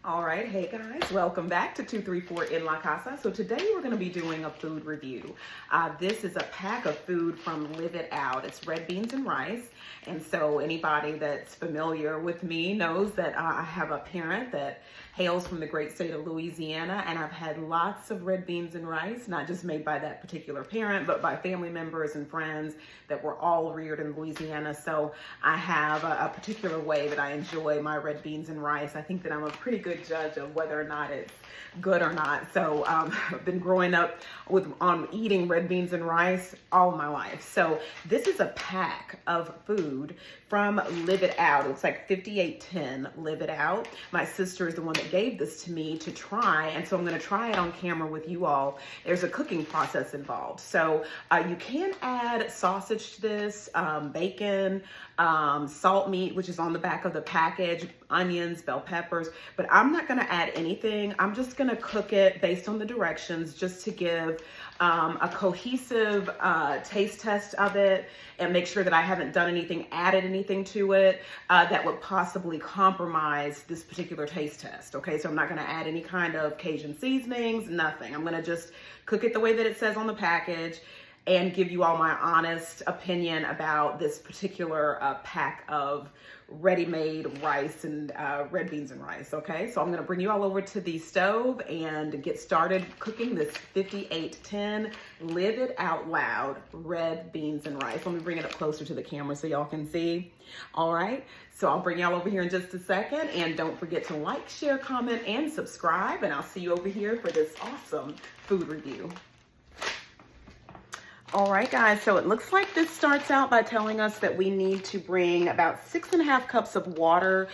All right, hey guys, welcome back to 234 En La Casa. So today we're going to be doing a food review. This is a pack of food from Live It Out. It's red beans and rice. And so anybody that's familiar with me knows that I have a parent that hails from the great state of Louisiana, and I've had lots of red beans and rice, not just made by that particular parent, but by family members and friends that were all reared in Louisiana. So I have a particular way that I enjoy my red beans and rice. I think that I'm a pretty good judge of whether or not it's good or not. So I've been growing up with eating red beans and rice all my life. So this is a pack of food from Live It Out. It's like 5810 Live It Out. My sister is the one that gave this to me to try, and so I'm going to try it on camera with you all. There's a cooking process involved. So you can add sausage to this, bacon, salt meat, which is on the back of the package, onions, bell peppers, but I'm not going to add anything. I'm just going to cook it based on the directions just to give a cohesive taste test of it and make sure that I haven't done anything, added anything to it that would possibly compromise this particular taste test. Okay, so I'm not going to add any kind of Cajun seasonings, nothing. I'm going to just cook it the way that it says on the package and give you all my honest opinion about this particular pack of ready-made rice and red beans and rice, okay? So I'm gonna bring you all over to the stove and get started cooking this 5810 Live It Out Loud red beans and rice. Let me bring it up closer to the camera so y'all can see. All right, so I'll bring y'all over here in just a second, and don't forget to like, share, comment, and subscribe, and I'll see you over here for this awesome food review. All right, guys, so it looks like this starts out by telling us that we need to bring about 6.5 cups of water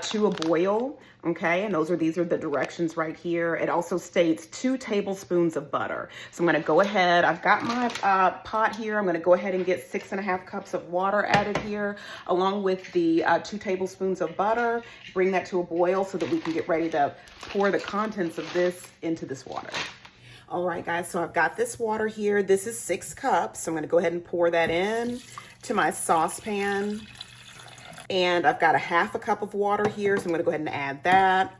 to a boil, okay? And these are the directions right here. It also states 2 tablespoons of butter. So I'm gonna go ahead, I've got my pot here. I'm gonna go ahead and get 6.5 cups of water added here, along with the 2 tablespoons of butter. Bring that to a boil so that we can get ready to pour the contents of this into this water. All right, guys, so I've got this water here. This is 6 cups. So I'm gonna go ahead and pour that in to my saucepan. And I've got a 1/2 cup of water here, so I'm gonna go ahead and add that.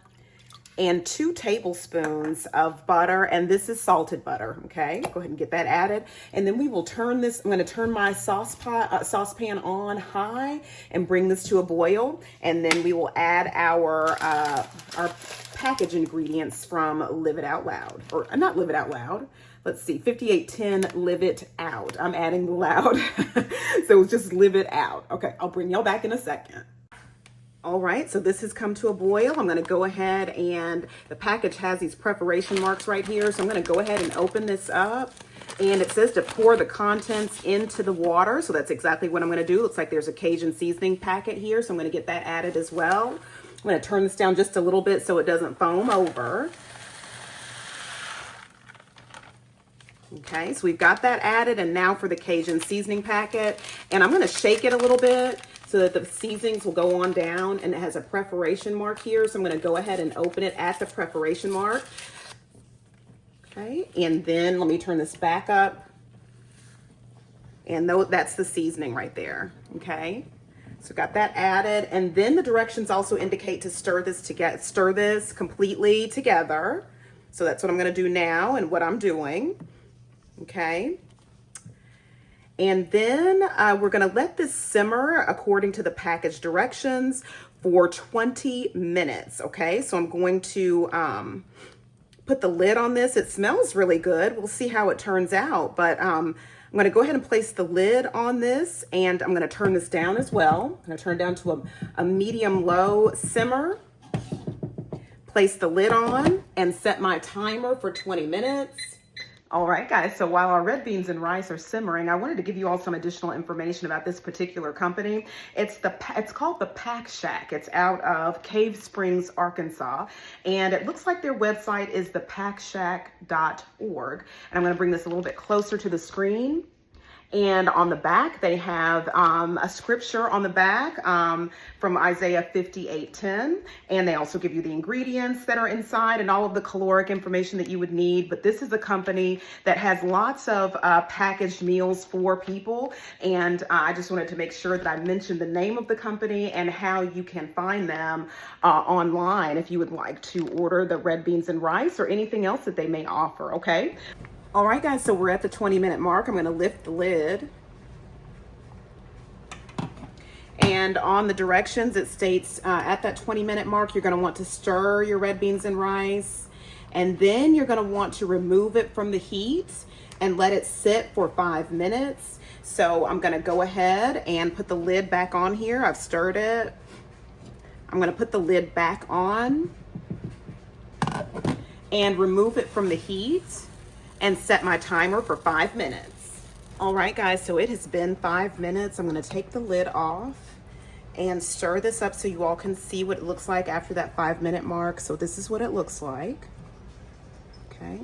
And 2 tablespoons of butter, and this is salted butter, okay? Go ahead and get that added. And then we will turn this, I'm gonna turn my saucepan on high and bring this to a boil. And then we will add our package ingredients from Live It Out Loud, or not Live It Out Loud. Let's see, 5810 Live It Out. I'm adding the loud, so it's just Live It Out. Okay, I'll bring y'all back in a second. All right, so this has come to a boil. I'm gonna go ahead, and the package has these preparation marks right here. So I'm gonna go ahead and open this up, and it says to pour the contents into the water. So that's exactly what I'm gonna do. Looks like there's a Cajun seasoning packet here. So I'm gonna get that added as well. I'm gonna turn this down just a little bit so it doesn't foam over. Okay, so we've got that added, and now for the Cajun seasoning packet. And I'm gonna shake it a little bit so that the seasonings will go on down, and it has a preparation mark here. So I'm gonna go ahead and open it at the preparation mark. Okay, and then let me turn this back up. And that's the seasoning right there, okay? So got that added, and then the directions also indicate to stir this completely together. So that's what I'm gonna do now and what I'm doing, okay? And then we're gonna let this simmer according to the package directions for 20 minutes, okay? So I'm going to put the lid on this. It smells really good. We'll see how it turns out, but I'm gonna go ahead and place the lid on this, and I'm gonna turn this down as well. I'm gonna turn down to a medium-low simmer, place the lid on, and set my timer for 20 minutes. All right, guys, so while our red beans and rice are simmering, I wanted to give you all some additional information about this particular company. It's called the Pack Shack. It's out of Cave Springs, Arkansas, and it looks like their website is thepackshack.org. And I'm gonna bring this a little bit closer to the screen. And on the back, they have a scripture on the back from Isaiah 58:10. And they also give you the ingredients that are inside and all of the caloric information that you would need. But this is a company that has lots of packaged meals for people. And I just wanted to make sure that I mentioned the name of the company and how you can find them online if you would like to order the red beans and rice or anything else that they may offer, okay? All right, guys, so we're at the 20-minute mark. I'm going to lift the lid. And on the directions, it states at that 20-minute mark, you're going to want to stir your red beans and rice. And then you're going to want to remove it from the heat and let it sit for 5 minutes. So I'm going to go ahead and put the lid back on here. I've stirred it. I'm going to put the lid back on and remove it from the heat and set my timer for 5 minutes. All right, guys, so it has been 5 minutes. I'm gonna take the lid off and stir this up so you all can see what it looks like after that 5-minute mark. So this is what it looks like, okay?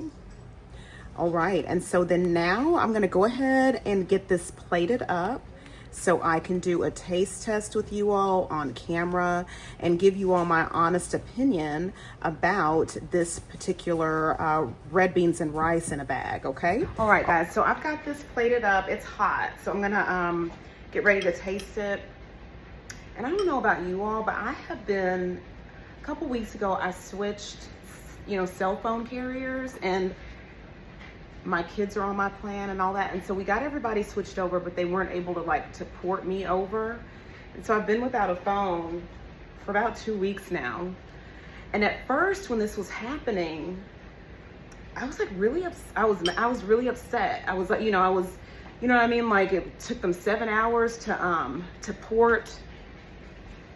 All right, and so then now I'm gonna go ahead and get this plated up so I can do a taste test with you all on camera and give you all my honest opinion about this particular red beans and rice in a bag, okay? All right, guys, so I've got this plated up. It's hot, so I'm gonna get ready to taste it. And I don't know about you all, but I have been, a couple weeks ago, I switched, cell phone carriers, and my kids are on my plan and all that. And so we got everybody switched over, but they weren't able to port me over. And so I've been without a phone for about 2 weeks now. And at first when this was happening, I was like really upset. I was really upset. I was like, you know what I mean? Like it took them 7 hours to port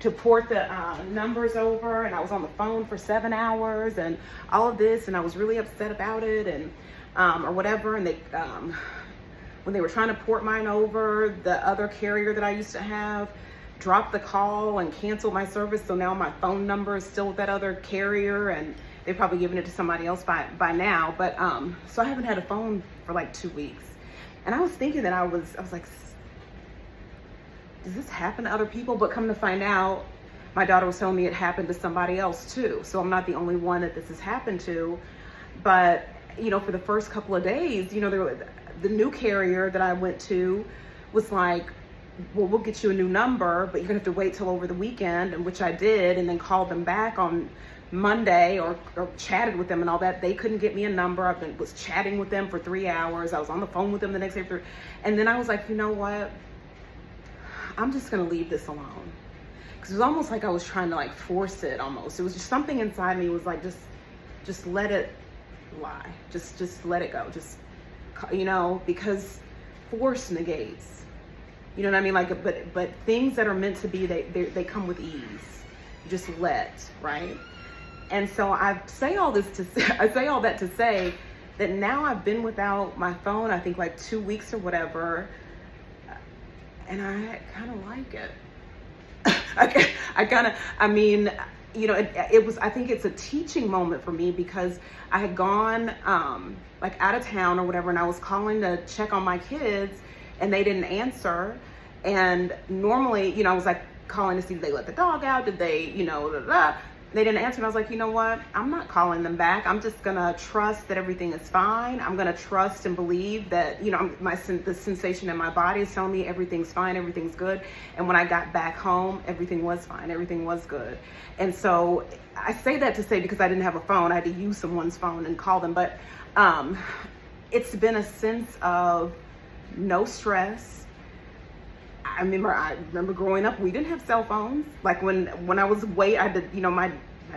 the numbers over, and I was on the phone for 7 hours and all of this, and I was really upset about it, and or whatever. And they when they were trying to port mine over, the other carrier that I used to have dropped the call and canceled my service, so now my phone number is still with that other carrier, and they've probably given it to somebody else by now. But so I haven't had a phone for like 2 weeks, and I was thinking that I was like, does this happen to other people? But come to find out, my daughter was telling me it happened to somebody else too. So I'm not the only one that this has happened to. But for the first couple of days, the new carrier that I went to was like, well, we'll get you a new number, but you're gonna have to wait till over the weekend, and which I did, and then called them back on Monday or chatted with them and all that. They couldn't get me a number. Was chatting with them for 3 hours. I was on the phone with them the next day and then I was like, you know what? I'm just gonna leave this alone. Because it was almost like I was trying to like force it almost. It was just something inside me was like, just let it lie. Just let it go. Just, because force negates. You know what I mean? Like, but things that are meant to be, they come with ease. You just let, right? And so I say all that to say that now I've been without my phone, I think like 2 weeks or whatever, and I kind of like it. I think it's a teaching moment for me, because I had gone like out of town or whatever, and I was calling to check on my kids and they didn't answer. And normally, I was like calling to see if they let the dog out, did they, They didn't answer, and I was like, you know what? I'm not calling them back. I'm just gonna trust that everything is fine. I'm gonna trust and believe that, the sensation in my body is telling me everything's fine, everything's good. And when I got back home, everything was fine, everything was good. And so I say that to say, because I didn't have a phone, I had to use someone's phone and call them. But it's been a sense of no stress. I remember growing up, we didn't have cell phones. Like when I was away, I had to, my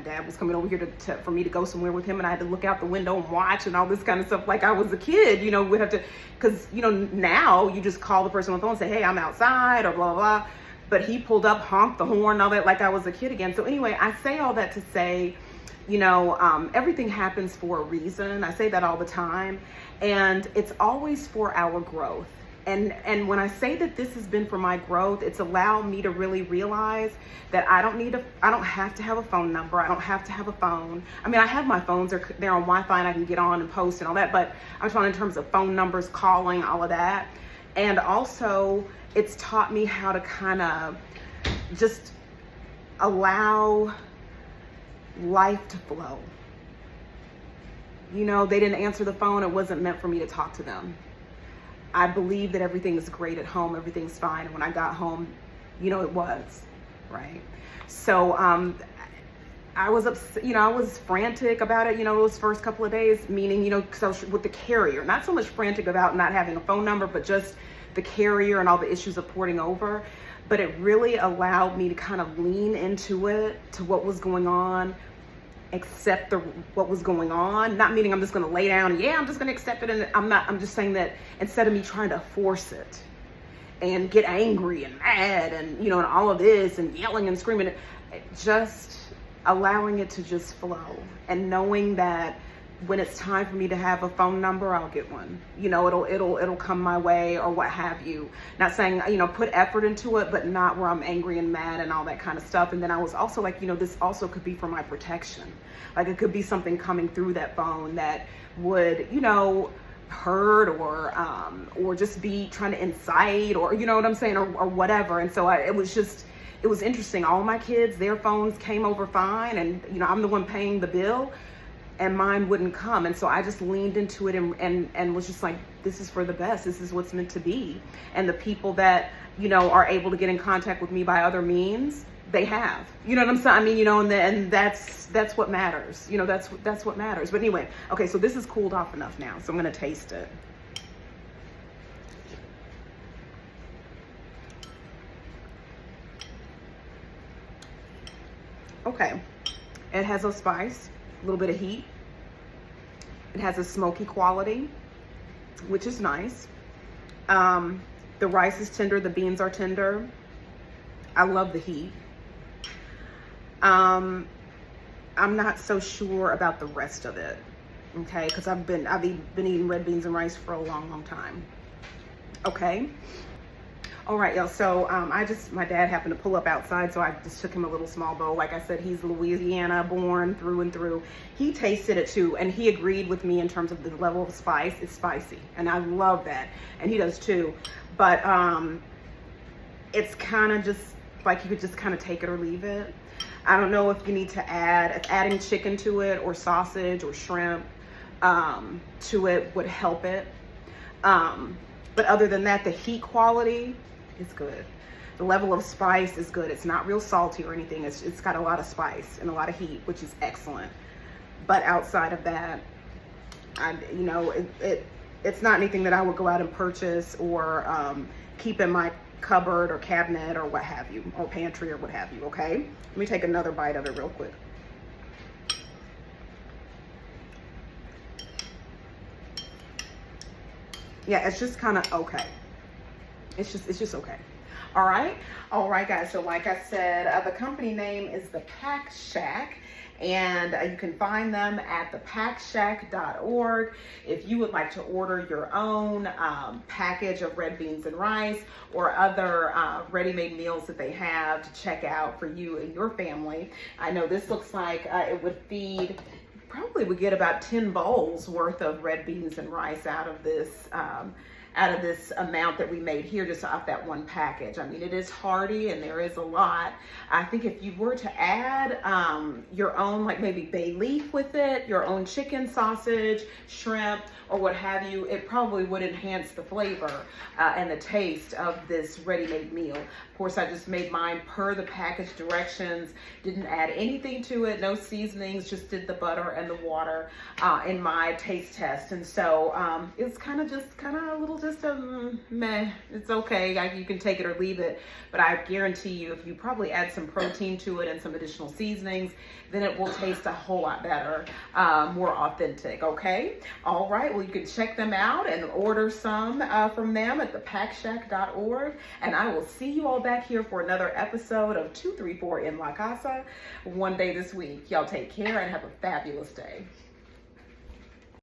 dad was coming over here for me to go somewhere with him, and I had to look out the window and watch and all this kind of stuff. Like I was a kid, we'd have to, because, now you just call the person on the phone and say, hey, I'm outside, or blah, blah, blah. But he pulled up, honked the horn, all that, like I was a kid again. So anyway, I say all that to say, everything happens for a reason. I say that all the time, and it's always for our growth. And when I say that this has been for my growth, it's allowed me to really realize that I don't have to have a phone number. I don't have to have a phone. I mean, I have my phones, they're on Wi-Fi and I can get on and post and all that, but I'm talking in terms of phone numbers, calling, all of that. And also it's taught me how to kind of just allow life to flow. You know, they didn't answer the phone. It wasn't meant for me to talk to them. I believe that everything is great at home. Everything's fine. And when I got home, you know, it was, right? So, I was upset, you know, I was frantic about it, you know, those first couple of days, meaning, you know, because I was with the carrier, not so much frantic about not having a phone number, but just the carrier and all the issues of porting over. But it really allowed me to kind of lean into it, to what was going on, accept what was going on. Not meaning I'm just going to lay down, yeah, I'm just going to accept it. And I'm just saying that instead of me trying to force it and get angry and mad and, you know, and all of this and yelling and screaming, just allowing it to just flow and knowing that when it's time for me to have a phone number, I'll get one. You know, it'll come my way or what have you. Not saying, you know, put effort into it, but not where I'm angry and mad and all that kind of stuff. And then I was also like, you know, this also could be for my protection. Like it could be something coming through that phone that would, you know, hurt or just be trying to incite or, you know what I'm saying, or whatever. And so it was interesting. All my kids, their phones came over fine, and you know, I'm the one paying the bill, and mine wouldn't come. And so I just leaned into it and was just like, this is for the best. This is what's meant to be. And the people that, you know, are able to get in contact with me by other means, they have. You know what I'm saying? I mean, you know, and that's what matters. You know, that's what matters. But anyway, okay, so this is cooled off enough now, so I'm gonna taste it. Okay, it has a spice, a little bit of heat. It has a smoky quality, which is nice. The rice is tender, the beans are tender. I love the heat. I'm not so sure about the rest of it, okay? Because I've been eating red beans and rice for a long time. Okay. All right, y'all, so my dad happened to pull up outside, so I just took him a little small bowl. Like I said, he's Louisiana born through and through. He tasted it too, and he agreed with me in terms of the level of spice. It's spicy, and I love that, and he does too. But it's kind of just like you could just kind of take it or leave it. I don't know if you need to adding chicken to it or sausage or shrimp to it would help it. But other than that, the heat quality is good. The level of spice is good. It's not real salty or anything. It's got a lot of spice and a lot of heat, which is excellent. But outside of that, you know, it's not anything that I would go out and purchase or keep in my cupboard or cabinet or what have you, or pantry or what have you, okay? Let me take another bite of it real quick. Yeah, it's just kind of okay. It's just okay. All right, guys. So like I said, the company name is the Pack Shack, and you can find them at thepackshack.org. If you would like to order your own package of red beans and rice or other ready-made meals that they have to check out for you and your family. I know this looks like it would feed, probably would get about 10 bowls worth of red beans and rice out of this amount that we made here just off that one package. I mean, it is hearty and there is a lot. I think if you were to add your own, like maybe bay leaf with it, your own chicken, sausage, shrimp, or what have you, it probably would enhance the flavor and the taste of this ready-made meal. Of course, I just made mine per the package directions, didn't add anything to it, no seasonings, just did the butter and the water in my taste test. And so it's kind of a little meh. It's okay. You can take it or leave it. But I guarantee you, if you probably add some protein to it and some additional seasonings, then it will taste a whole lot better, more authentic, okay? All right, well, you can check them out and order some from them at thepackshack.org. And I will see you all back here for another episode of 234 En La Casa one day this week. Y'all take care and have a fabulous day.